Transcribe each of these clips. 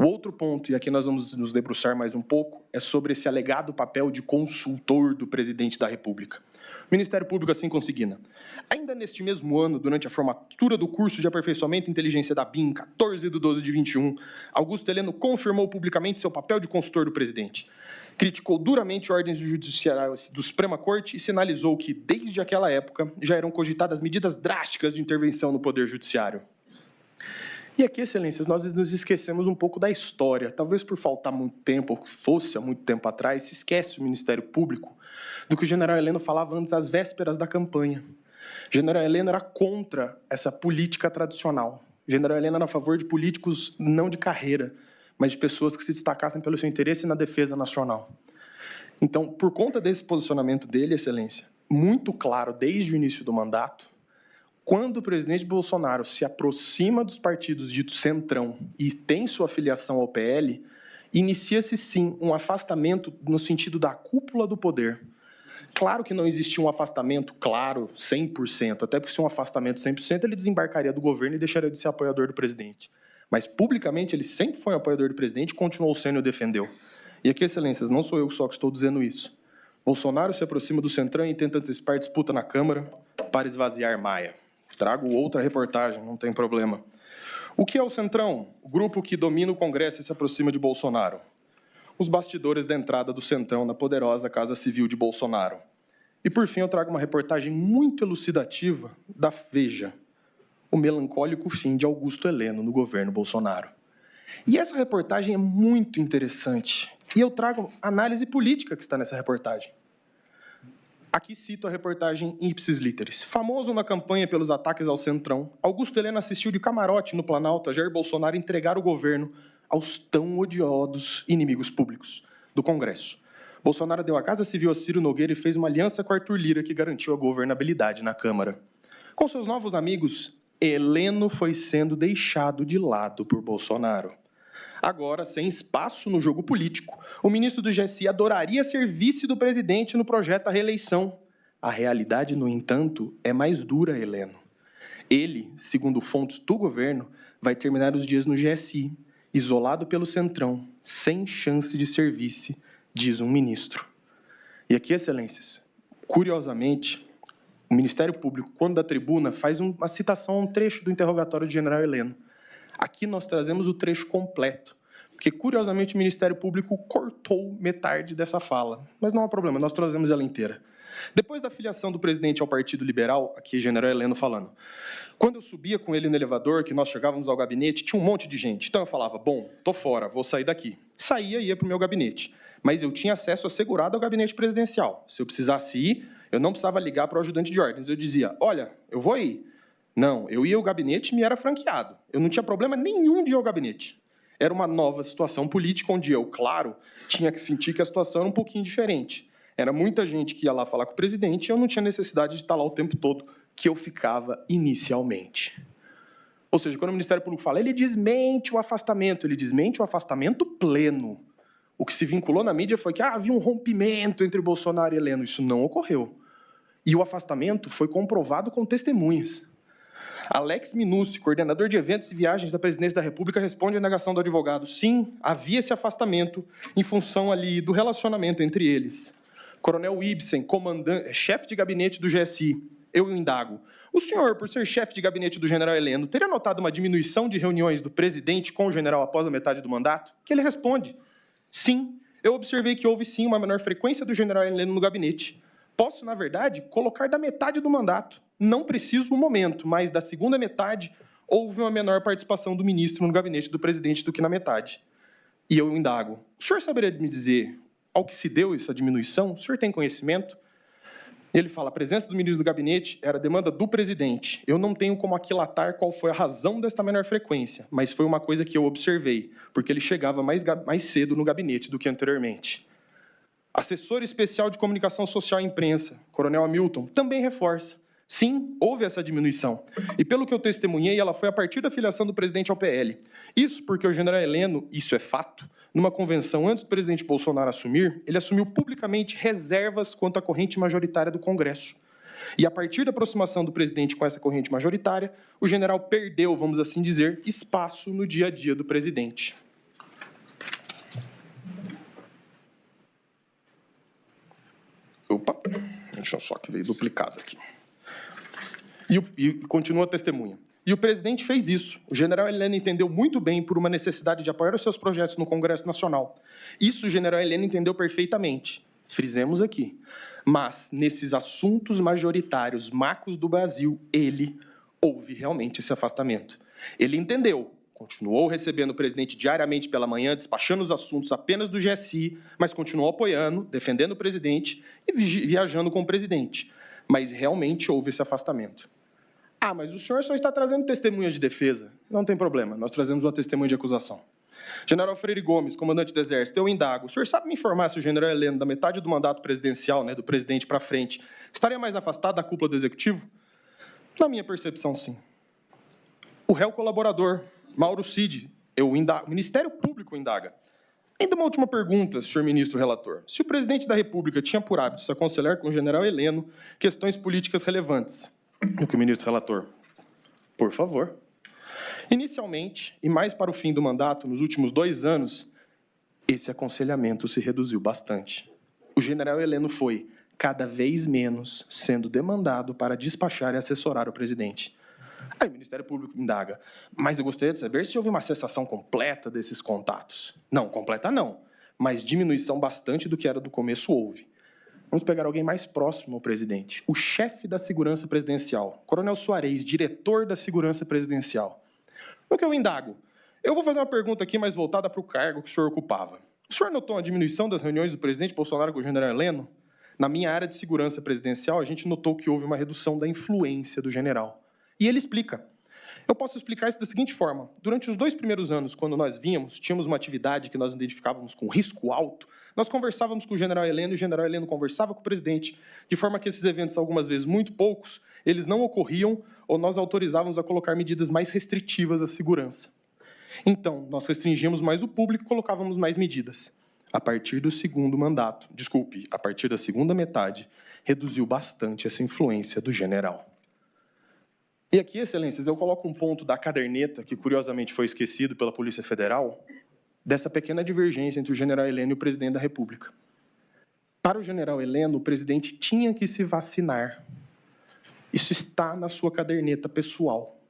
O outro ponto, e aqui nós vamos nos debruçar mais um pouco, é sobre esse alegado papel de consultor do presidente da República. O Ministério Público assim consigna. Ainda neste mesmo ano, durante a formatura do curso de aperfeiçoamento em inteligência da BIM, 14/12/21, Augusto Heleno confirmou publicamente seu papel de consultor do presidente. Criticou duramente ordens judiciais do Suprema Corte e sinalizou que, desde aquela época, já eram cogitadas medidas drásticas de intervenção no Poder Judiciário. E aqui, excelências, nós nos esquecemos um pouco da história. Talvez por faltar muito tempo, ou fosse há muito tempo atrás, se esquece o Ministério Público do que o general Heleno falava antes, às vésperas da campanha. O general Heleno era contra essa política tradicional. O general Heleno era a favor de políticos não de carreira, mas de pessoas que se destacassem pelo seu interesse na defesa nacional. Então, por conta desse posicionamento dele, excelência, muito claro desde o início do mandato, quando o presidente Bolsonaro se aproxima dos partidos ditos centrão e tem sua filiação ao PL, inicia-se sim um afastamento no sentido da cúpula do poder. Claro que não existia um afastamento, claro, 100%, até porque se um afastamento 100%, ele desembarcaria do governo e deixaria de ser apoiador do presidente. Mas, publicamente, ele sempre foi um apoiador do presidente, continuou sendo e o defendeu. E aqui, excelências, não sou eu só que estou dizendo isso. Bolsonaro se aproxima do centrão e tenta antecipar disputa na Câmara para esvaziar Maia. Trago outra reportagem, não tem problema. O que é o Centrão? O grupo que domina o Congresso e se aproxima de Bolsonaro. Os bastidores da entrada do Centrão na poderosa Casa Civil de Bolsonaro. E, por fim, eu trago uma reportagem muito elucidativa da Veja, o melancólico fim de Augusto Heleno no governo Bolsonaro. E essa reportagem é muito interessante. E eu trago a análise política que está nessa reportagem. Aqui cito a reportagem Ipsis Literis. Famoso na campanha pelos ataques ao Centrão, Augusto Heleno assistiu de camarote no Planalto a Jair Bolsonaro entregar o governo aos tão odiosos inimigos públicos do Congresso. Bolsonaro deu a Casa Civil a Ciro Nogueira e fez uma aliança com Arthur Lira que garantiu a governabilidade na Câmara. Com seus novos amigos, Heleno foi sendo deixado de lado por Bolsonaro. Agora, sem espaço no jogo político, o ministro do GSI adoraria ser vice do presidente no projeto da reeleição. A realidade, no entanto, é mais dura, Heleno. Ele, segundo fontes do governo, vai terminar os dias no GSI, isolado pelo Centrão, sem chance de ser vice, diz um ministro. E aqui, excelências, curiosamente, o Ministério Público, quando da tribuna, faz uma citação a um trecho do interrogatório do general Heleno. Aqui nós trazemos o trecho completo, porque, curiosamente, o Ministério Público cortou metade dessa fala. Mas não há problema, nós trazemos ela inteira. Depois da filiação do presidente ao Partido Liberal, aqui general Heleno falando, quando eu subia com ele no elevador, que nós chegávamos ao gabinete, tinha um monte de gente. Então eu falava, bom, tô fora, vou sair daqui. Saía e ia para o meu gabinete. Mas eu tinha acesso assegurado ao gabinete presidencial. Se eu precisasse ir, eu não precisava ligar para o ajudante de ordens. Eu dizia, olha, eu vou ir. Não, eu ia ao gabinete e me era franqueado. Eu não tinha problema nenhum de ir ao gabinete. Era uma nova situação política, onde eu, claro, tinha que sentir que a situação era um pouquinho diferente. Era muita gente que ia lá falar com o presidente e eu não tinha necessidade de estar lá o tempo todo que eu ficava inicialmente. Ou seja, quando o Ministério Público fala, ele desmente o afastamento pleno. O que se vinculou na mídia foi que havia um rompimento entre Bolsonaro e Heleno. Isso não ocorreu. E o afastamento foi comprovado com testemunhas. Alex Minucci, coordenador de eventos e viagens da Presidência da República, responde à negação do advogado. Sim, havia esse afastamento em função ali do relacionamento entre eles. Coronel Ibsen, chefe de gabinete do GSI, eu indago. O senhor, por ser chefe de gabinete do general Heleno, teria notado uma diminuição de reuniões do presidente com o general após a metade do mandato? Que ele responde. Sim, eu observei que houve sim uma menor frequência do general Heleno no gabinete. Posso, na verdade, colocar da metade do mandato. Não preciso no momento, mas da segunda metade houve uma menor participação do ministro no gabinete do presidente do que na metade. E eu indago. O senhor saberia me dizer ao que se deu essa diminuição? O senhor tem conhecimento? Ele fala, a presença do ministro do gabinete era demanda do presidente. Eu não tenho como aquilatar qual foi a razão desta menor frequência, mas foi uma coisa que eu observei, porque ele chegava mais cedo no gabinete do que anteriormente. Assessor especial de comunicação social e imprensa, Coronel Hamilton, também reforça. Sim, houve essa diminuição. E pelo que eu testemunhei, ela foi a partir da filiação do presidente ao PL. Isso porque o general Heleno, isso é fato, numa convenção antes do presidente Bolsonaro assumir, ele assumiu publicamente reservas quanto à corrente majoritária do Congresso. E a partir da aproximação do presidente com essa corrente majoritária, o general perdeu, vamos assim dizer, espaço no dia a dia do presidente. Deixa eu só que veio duplicado aqui. E continua a testemunha. E o presidente fez isso. O general Heleno entendeu muito bem por uma necessidade de apoiar os seus projetos no Congresso Nacional. Isso o general Heleno entendeu perfeitamente. Frisemos aqui. Mas, nesses assuntos majoritários, macros do Brasil, houve realmente esse afastamento. Ele entendeu. Continuou recebendo o presidente diariamente pela manhã, despachando os assuntos apenas do GSI, mas continuou apoiando, defendendo o presidente e viajando com o presidente. Mas realmente houve esse afastamento. Ah, mas o senhor só está trazendo testemunhas de defesa. Não tem problema, nós trazemos uma testemunha de acusação. General Freire Gomes, comandante do Exército, eu indago. O senhor sabe me informar se o general Heleno, da metade do mandato presidencial, do presidente para frente, estaria mais afastado da cúpula do Executivo? Na minha percepção, sim. O réu colaborador, Mauro Cid, o Ministério Público indaga. Ainda uma última pergunta, senhor ministro relator. Se o presidente da República tinha por hábito se aconselhar com o general Heleno questões políticas relevantes, o que o ministro relator, por favor. Inicialmente, e mais para o fim do mandato, nos últimos 2 anos, esse aconselhamento se reduziu bastante. O general Heleno foi, cada vez menos, sendo demandado para despachar e assessorar o presidente. Aí o Ministério Público indaga, mas eu gostaria de saber se houve uma cessação completa desses contatos. Não, completa não, mas diminuição bastante do que era do começo houve. Vamos pegar alguém mais próximo ao presidente, o chefe da segurança presidencial, Coronel Soares, diretor da segurança presidencial. O que eu indago? Eu vou fazer uma pergunta aqui mais voltada para o cargo que o senhor ocupava. O senhor notou a diminuição das reuniões do presidente Bolsonaro com o general Heleno? Na minha área de segurança presidencial, a gente notou que houve uma redução da influência do general. E ele explica. Eu posso explicar isso da seguinte forma. Durante os 2 primeiros anos, quando nós tínhamos uma atividade que nós identificávamos com risco alto, nós conversávamos com o general Heleno e o general Heleno conversava com o presidente, de forma que esses eventos, algumas vezes muito poucos, eles não ocorriam ou nós autorizávamos a colocar medidas mais restritivas à segurança. Então, nós restringíamos mais o público e colocávamos mais medidas. A partir do segundo mandato, a partir da segunda metade, reduziu bastante essa influência do general. E aqui, excelências, eu coloco um ponto da caderneta, que curiosamente foi esquecido pela Polícia Federal, dessa pequena divergência entre o general Heleno e o presidente da República. Para o general Heleno, o presidente tinha que se vacinar. Isso está na sua caderneta pessoal.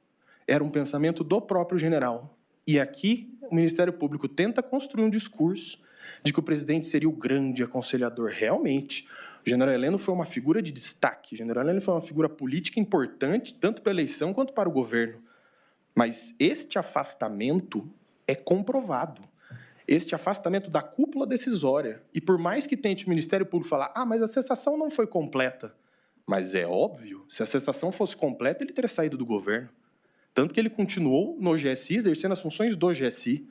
Era um pensamento do próprio general. E aqui, o Ministério Público tenta construir um discurso de que o presidente seria o grande aconselhador. Realmente, o general Heleno foi uma figura de destaque. O general Heleno foi uma figura política importante, tanto para a eleição quanto para o governo. Mas este afastamento é comprovado. Este afastamento da cúpula decisória. E por mais que tente o Ministério Público falar, mas a cessação não foi completa. Mas é óbvio, se a cessação fosse completa, ele teria saído do governo. Tanto que ele continuou no GSI, exercendo as funções do GSI.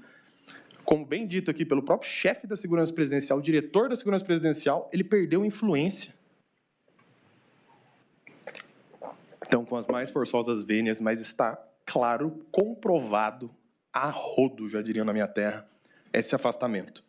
Como bem dito aqui pelo próprio chefe da segurança presidencial, o diretor da segurança presidencial, ele perdeu influência. Então, com as mais forçosas vênias, mas está claro, comprovado, a rodo, já diriam na minha terra, esse afastamento.